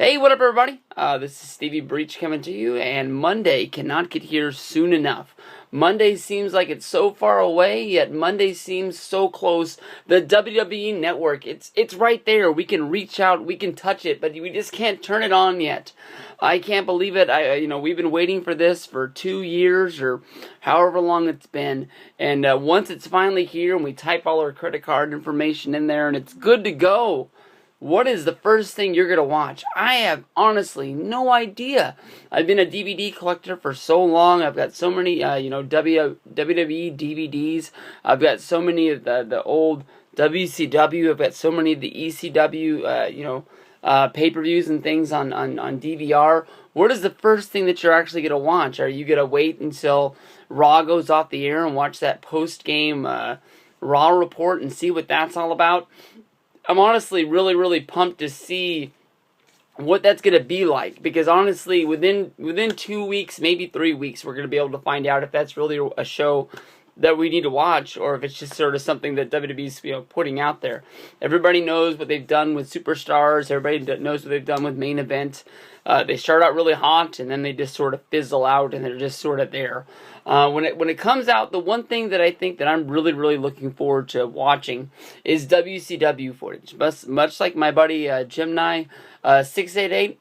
Hey, what up, everybody? This is Stevie Breach coming to you, and Monday cannot get here soon enough. Monday seems like it's so far away, yet Monday seems so close. The WWE Network, it's right there. We can reach out, we can touch it, but we just can't turn it on yet. I can't believe it. We've been waiting for this for 2 years or however long it's been, and once it's finally here, and we type all our credit card information in there, and it's good to go. What is the first thing you're going to watch? I have honestly no idea. I've been a DVD collector for so long. I've got so many, WWE DVDs. I've got so many of the old WCW. I've got so many of the ECW, pay-per-views and things on DVR. What is the first thing that you're actually going to watch? Are you going to wait until Raw goes off the air and watch that post-game Raw report and see what that's all about? I'm honestly really, really pumped to see what that's going to be like, because honestly, within 2 weeks, maybe 3 weeks, we're going to be able to find out if that's really a show that we need to watch, or if it's just sort of something that WWE's putting out there. Everybody knows what they've done with Superstars. Everybody knows what they've done with Main Event. They start out really hot, and then they just sort of fizzle out, and they're just sort of there. When it comes out, the one thing that I think that I'm really, really looking forward to watching is WCW footage. Much like my buddy Jim Nye, 688.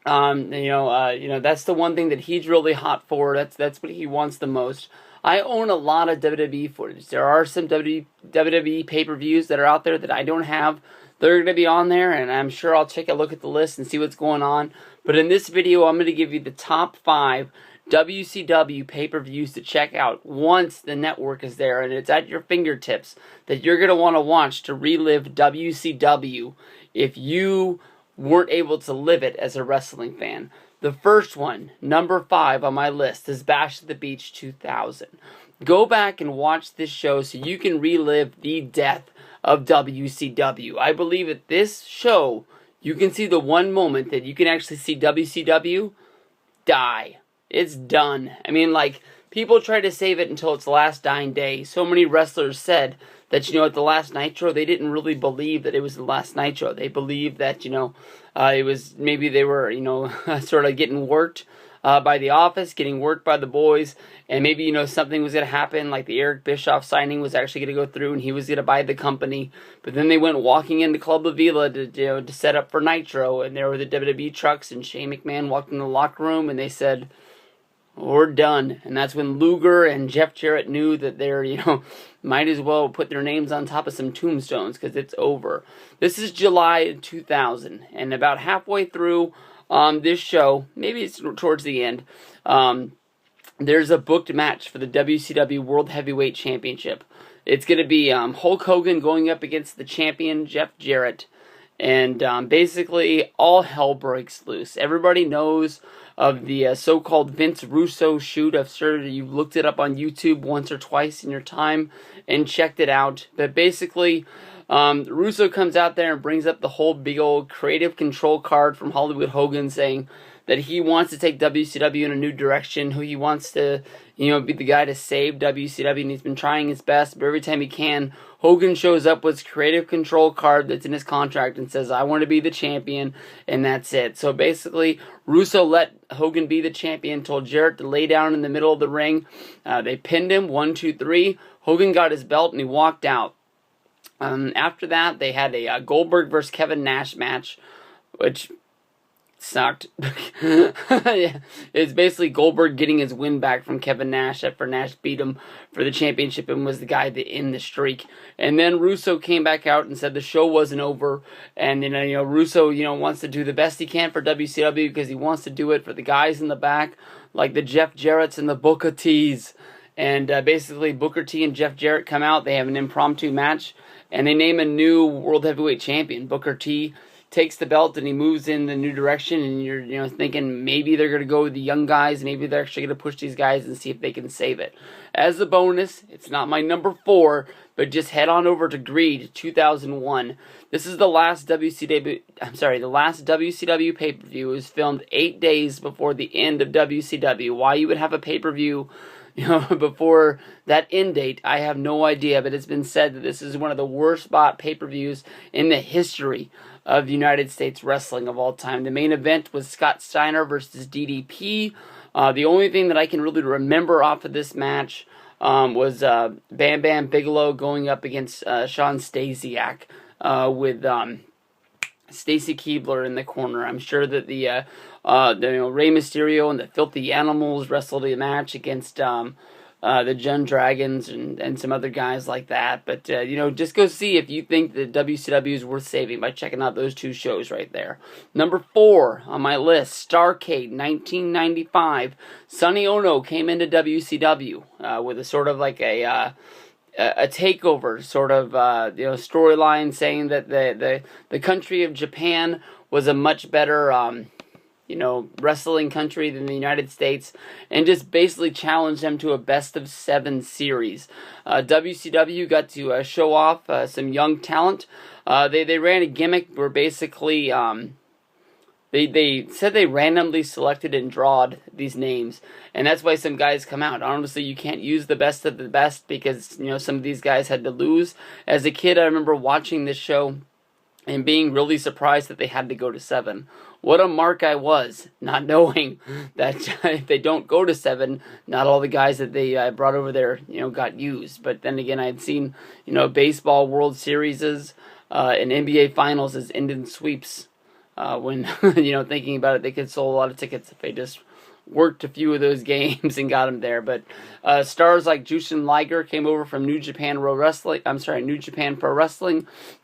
That's the one thing that he's really hot for. That's what he wants the most. I own a lot of WWE footage. There are some WWE pay-per-views that are out there that I don't have. They're going to be on there, and I'm sure I'll take a look at the list and see what's going on. But in this video, I'm going to give you the top 5 WCW pay-per-views to check out once the network is there, and it's at your fingertips, that you're going to want to watch to relive WCW if you weren't able to live it as a wrestling fan. The first one, number 5 on my list, is Bash at the Beach 2000. Go back and watch this show so you can relive the death of WCW. I believe at this show, you can see the one moment that you can actually see WCW die. It's done. I mean, people try to save it until its last dying day. So many wrestlers said that, at the last Nitro, they didn't really believe that it was the last Nitro. They believed that, it was, maybe they were, sort of getting worked by the office, getting worked by the boys, and maybe, something was going to happen, like the Eric Bischoff signing was actually going to go through, and he was going to buy the company. But then they went walking into Club La Vila to set up for Nitro, and there were the WWE trucks, and Shane McMahon walked in the locker room, and they said, we're done. And that's when Luger and Jeff Jarrett knew that they're, might as well put their names on top of some tombstones, because it's over. This is July 2000, and about halfway through this show, maybe it's towards the end, there's a booked match for the WCW World Heavyweight Championship. It's going to be Hulk Hogan going up against the champion, Jeff Jarrett. And basically, all hell breaks loose. Everybody knows of the so-called Vince Russo shoot. I'm sure you've looked it up on YouTube once or twice in your time and checked it out. But basically, Russo comes out there and brings up the whole big old creative control card from Hollywood Hogan, saying that he wants to take WCW in a new direction, who he wants to, be the guy to save WCW, and he's been trying his best, but every time he can, Hogan shows up with his creative control card that's in his contract and says, I want to be the champion, and that's it. So basically, Russo let Hogan be the champion, told Jarrett to lay down in the middle of the ring. They pinned him, 1, 2, 3. Hogan got his belt, and he walked out. After that, they had a Goldberg versus Kevin Nash match, which sucked. Yeah. It's basically Goldberg getting his win back from Kevin Nash after Nash beat him for the championship and was the guy that in the streak. And then Russo came back out and said the show wasn't over, and Russo wants to do the best he can for WCW because he wants to do it for the guys in the back, like the Jeff Jarretts and the Booker T's. And basically Booker T and Jeff Jarrett come out, they have an impromptu match, and they name a new World Heavyweight Champion. Booker T takes the belt and he moves in the new direction, and you're thinking maybe they're going to go with the young guys, maybe they're actually going to push these guys and see if they can save it. As a bonus, it's not my number 4, but just head on over to Greed 2001. This is the last WCW pay-per-view. It was filmed 8 days before the end of WCW. Why you would have a pay-per-view before that end date, I have no idea, but it's been said that this is one of the worst bought pay-per-views in the history of United States wrestling of all time. The main event was Scott Steiner versus DDP. The only thing that I can really remember off of this match was Bam Bam Bigelow going up against Shawn Stasiak with Stacy Keibler in the corner. I'm sure that the Rey Mysterio and the Filthy Animals wrestled a match against the Jun Dragons and some other guys like that. But, just go see if you think that WCW is worth saving by checking out those two shows right there. Number 4 on my list, Starrcade, 1995. Sonny Ono came into WCW with a sort of like a takeover sort of storyline, saying that the country of Japan was a much better wrestling country than the United States, and just basically challenged them to a best of 7 series. WCW got to show off some young talent. They ran a gimmick where basically they said they randomly selected and drawed these names, and that's why some guys come out. Honestly, you can't use the best of the best because some of these guys had to lose. As a kid, I remember watching this show and being really surprised that they had to go to 7. What a mark I was, not knowing that if they don't go to 7, not all the guys that they brought over there, got used. But then again, I had seen, baseball World Series and NBA Finals as ended sweeps. When, thinking about it, they could sell a lot of tickets if they just worked a few of those games and got them there. But stars like Jushin Liger came over from New Japan Pro Wrestling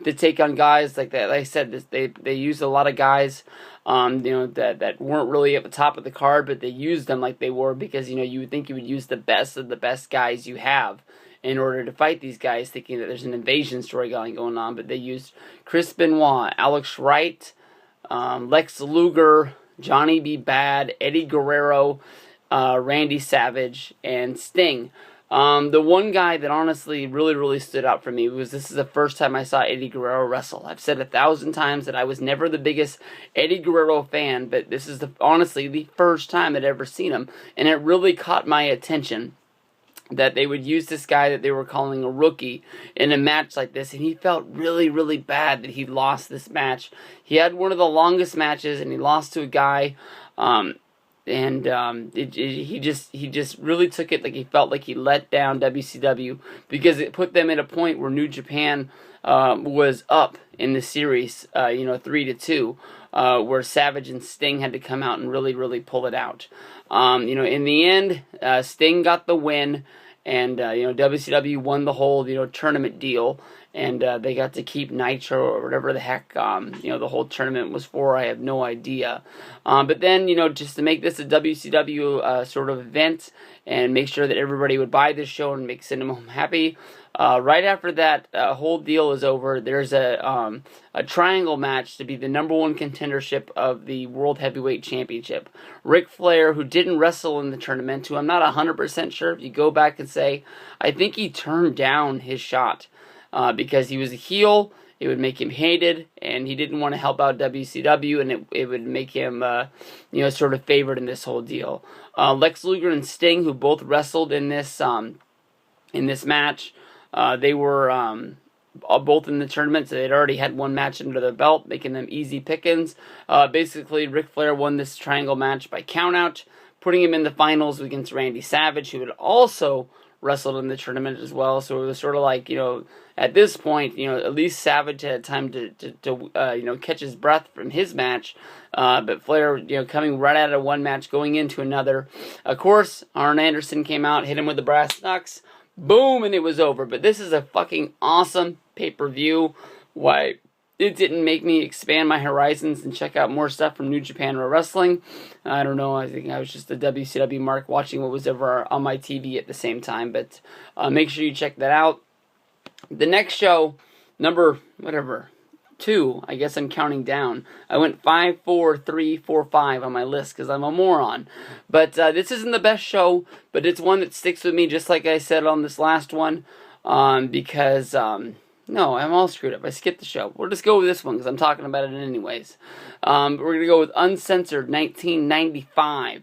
to take on guys like that. Like I said, they used a lot of guys that weren't really at the top of the card, but they used them like they were because you would think you would use the best of the best guys you have in order to fight these guys, thinking that there's an invasion story going on. But they used Chris Benoit, Alex Wright, Lex Luger, Johnny B. Bad, Eddie Guerrero, Randy Savage, and Sting. The one guy that honestly really stood out for me was this is the first time I saw Eddie Guerrero wrestle. I've said 1,000 times that I was never the biggest Eddie Guerrero fan, but this is honestly the first time I'd ever seen him, and it really caught my attention that they would use this guy that they were calling a rookie in a match like this, and he felt really bad that he lost this match. He had one of the longest matches, and he lost to a guy, he just really took it like he felt like he let down WCW because it put them at a point where New Japan was up in the series, 3-2, where Savage and Sting had to come out and really pull it out. In the end, Sting got the win, and WCW won the whole tournament deal, and they got to keep Nitro or whatever the heck the whole tournament was for. I have no idea. But then just to make this a WCW sort of event and make sure that everybody would buy this show and make Cinema Home happy. Right after that whole deal is over, there's a triangle match to be the number 1 contendership of the World Heavyweight Championship. Ric Flair, who didn't wrestle in the tournament, who I'm not 100% sure, if you go back and say, I think he turned down his shot because he was a heel. It would make him hated, and he didn't want to help out WCW, and it would make him, sort of favored in this whole deal. Lex Luger and Sting, who both wrestled in this match, they were both in the tournament, so they'd already had one match under their belt, making them easy pickings. Basically, Ric Flair won this triangle match by countout, putting him in the finals against Randy Savage, who had also wrestled in the tournament as well. So it was sort of like, at this point, at least Savage had time to catch his breath from his match. But Flair, coming right out of one match, going into another. Of course, Arn Anderson came out, hit him with the brass knucks. Boom, and it was over. But this is a fucking awesome pay-per-view. Why it didn't make me expand my horizons and check out more stuff from New Japan Pro Wrestling. I don't know. I think I was just a WCW mark watching what was over on my TV at the same time. But make sure you check that out. The next show, number 2, I guess I'm counting down. I went 5, 4, 3, 4, 5 on my list because I'm a moron. But this isn't the best show, but it's one that sticks with me, just like I said on this last one, because, no, I'm all screwed up. I skipped the show. We'll just go with this one because I'm talking about it anyways. We're going to go with Uncensored, 1995.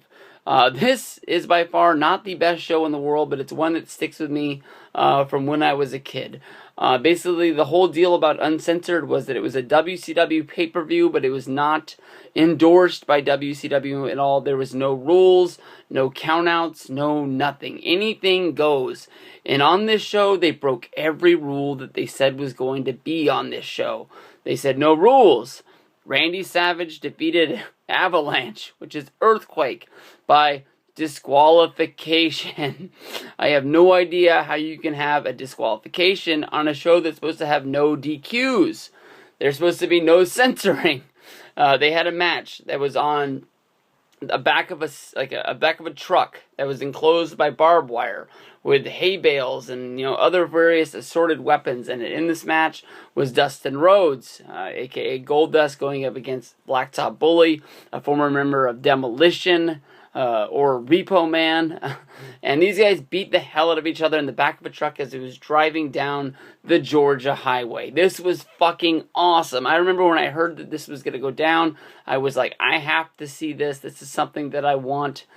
This is by far not the best show in the world, but it's one that sticks with me from when I was a kid. Basically, the whole deal about Uncensored was that it was a WCW pay-per-view, but it was not endorsed by WCW at all. There was no rules, no countouts, no nothing. Anything goes. And on this show, they broke every rule that they said was going to be on this show. They said no rules. Randy Savage defeated Avalanche, which is Earthquake, by disqualification. I have no idea how you can have a disqualification on a show that's supposed to have no DQs. There's supposed to be no censoring. They had a match that was on the back of a truck that was enclosed by barbed wire with hay bales and other various assorted weapons. And in this match was Dustin Rhodes, aka Goldust, going up against Blacktop Bully, a former member of Demolition, or Repo Man. And these guys beat the hell out of each other in the back of a truck as it was driving down the Georgia highway. This was fucking awesome. I remember when I heard that this was going to go down, I was like, I have to see this. This is something that I want.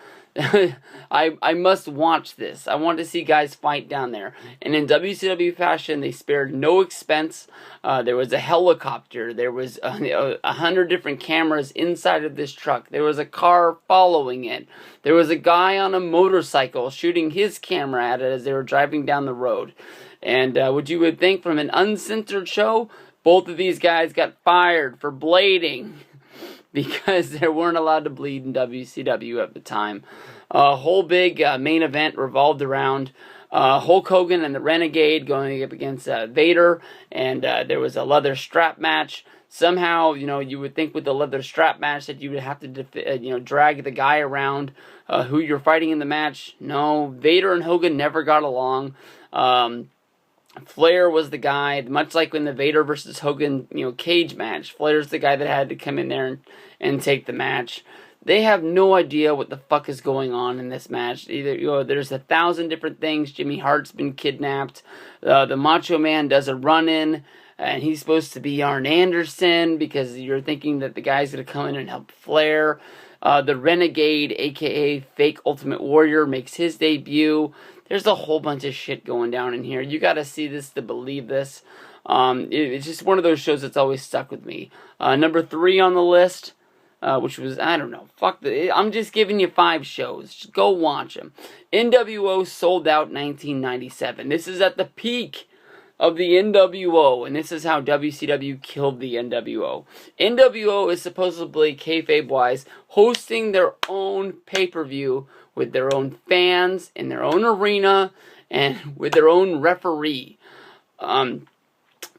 I must watch this. I want to see guys fight down there. And in WCW fashion, they spared no expense. There was a helicopter. There was 100 different cameras inside of this truck. There was a car following it. There was a guy on a motorcycle shooting his camera at it as they were driving down the road. And what you would think from an uncensored show, both of these guys got fired for blading, because they weren't allowed to bleed in WCW at the time. A whole big main event revolved around Hulk Hogan and the Renegade going up against Vader, and there was a leather strap match. Somehow, you would think with the leather strap match that you would have to, drag the guy around who you're fighting in the match. No, Vader and Hogan never got along. Flair was the guy, much like in the Vader versus Hogan, cage match. Flair's the guy that had to come in there and take the match. They have no idea what the fuck is going on in this match. Either there's 1,000 different things. Jimmy Hart's been kidnapped. The Macho Man does a run-in, and he's supposed to be Arn Anderson because you're thinking that the guy's going to come in and help Flair. The Renegade, a.k.a. Fake Ultimate Warrior, makes his debut. There's a whole bunch of shit going down in here. You got to see this to believe this. It's just one of those shows that's always stuck with me. Number 3 on the list, which was, I don't know, I'm just giving you 5 shows. Just go watch them. NWO Sold Out 1997. This is at the peak of the NWO, and this is how WCW killed the NWO. NWO is supposedly, kayfabe-wise, hosting their own pay-per-view with their own fans, in their own arena, and with their own referee.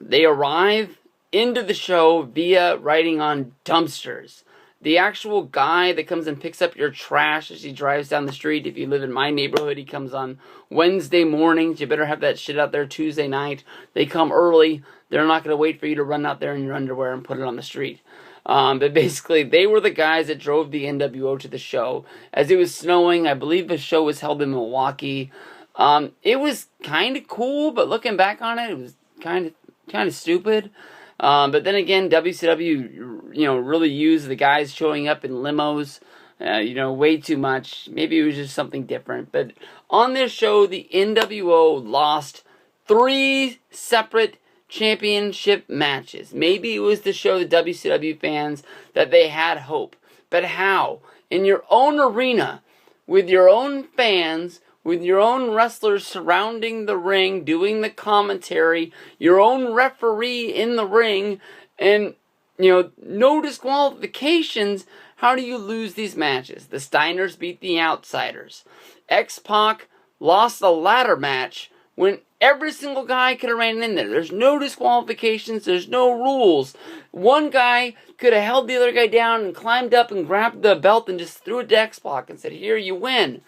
They arrive into the show via riding on dumpsters. The actual guy that comes and picks up your trash as he drives down the street, if you live in my neighborhood, he comes on Wednesday mornings. You better have that shit out there Tuesday night. They come early. They're not going to wait for you to run out there in your underwear and put it on the street. But basically, they were the guys that drove the NWO to the show. As it was snowing, I believe the show was held in Milwaukee. It was kind of cool, but looking back on it, it was kind of stupid. But then again, WCW, really used the guys showing up in limos, way too much. Maybe it was just something different. But on this show, the NWO lost 3 separate championship matches. Maybe it was to show the WCW fans that they had hope. But how? In your own arena, with your own fans, with your own wrestlers surrounding the ring, doing the commentary, your own referee in the ring, and, no disqualifications, how do you lose these matches? The Steiners beat the Outsiders. X-Pac lost the ladder match when every single guy could have ran in there. There's no disqualifications. There's no rules. One guy could have held the other guy down and climbed up and grabbed the belt and just threw it to X-Pac and said, "Here, you win."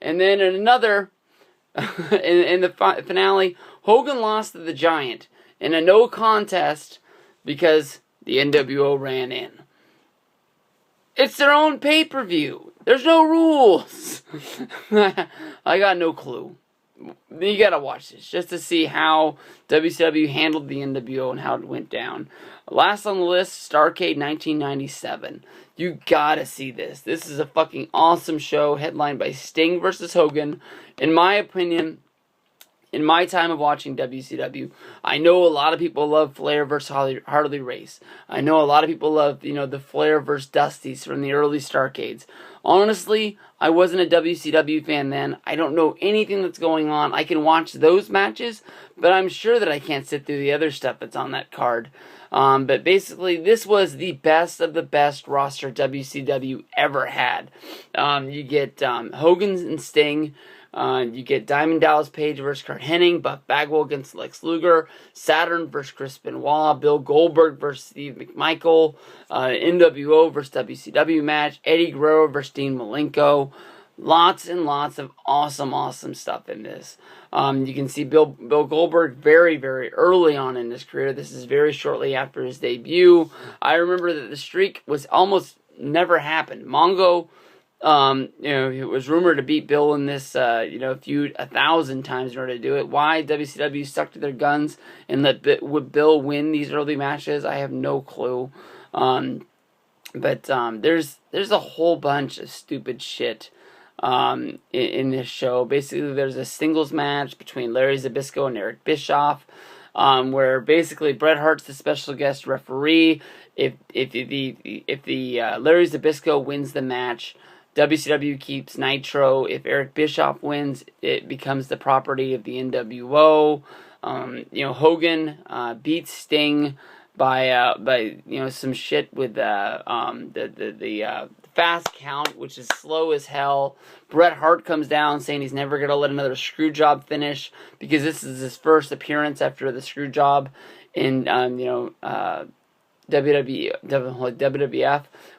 And then in another, in the finale, Hogan lost to the Giant in a no contest because the NWO ran in. It's their own pay-per-view. There's no rules. I got no clue. you gotta watch this just to see how WCW handled the NWO and how it went down. Last on the list, Starrcade 1997. You gotta see this. This is a fucking awesome show, headlined by Sting versus Hogan. In my opinion, in my time of watching WCW, I know a lot of people love Flair versus Harley Race. I know a lot of people love, the Flair versus Dusties from the early Starrcades. Honestly, I wasn't a WCW fan then. I don't know anything that's going on. I can watch those matches, but I'm sure that I can't sit through the other stuff that's on that card. But basically, this was the best of the best roster WCW ever had. You get Hogan and Sting. You get Diamond Dallas Page versus Kurt Hennig, Buff Bagwell against Lex Luger, Saturn versus Chris Benoit, Bill Goldberg versus Steve McMichael, NWO versus WCW match, Eddie Guerrero versus Dean Malenko. Lots and lots of awesome stuff in this. You can see Bill Goldberg very, very early on in his career. This is very shortly after his debut. I remember that the streak was almost never happened. Mongo, it was rumored to beat Bill in this, feud 1,000 times in order to do it. Why WCW stuck to their guns and would Bill win these early matches, I have no clue. But there's a whole bunch of stupid shit in this show. Basically, there's a singles match between Larry Zbyszko and Eric Bischoff, where basically Bret Hart's the special guest referee. If the Larry Zbyszko wins the match, WCW keeps Nitro. If Eric Bischoff wins, it becomes the property of the NWO. Hogan beats Sting by some shit with the fast count, which is slow as hell. Bret Hart comes down saying he's never gonna let another screw job finish because this is his first appearance after the screw job in WWF,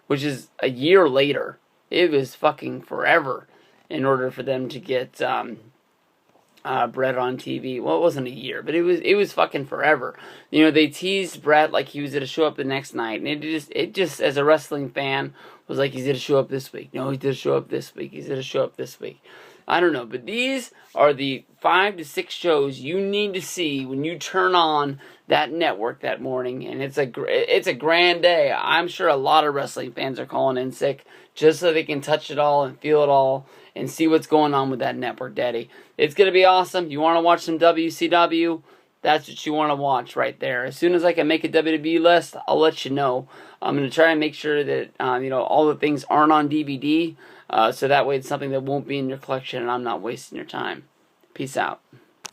which is a year later. It was fucking forever in order for them to get Bret on TV. Well, it wasn't a year, but it was fucking forever. They teased Bret like he was going to show up the next night, and it just as a wrestling fan was like, he's going to show up this week. No, he's going to show up this week. He's going to show up this week. I don't know, but these are the 5 to 6 shows you need to see when you turn on that network that morning, and it's a grand day. I'm sure a lot of wrestling fans are calling in sick just so they can touch it all and feel it all and see what's going on with that network, Daddy. It's going to be awesome. You want to watch some WCW? That's what you want to watch right there. As soon as I can make a WWE list, I'll let you know. I'm going to try and make sure that all the things aren't on DVD, so that way it's something that won't be in your collection and I'm not wasting your time. Peace out.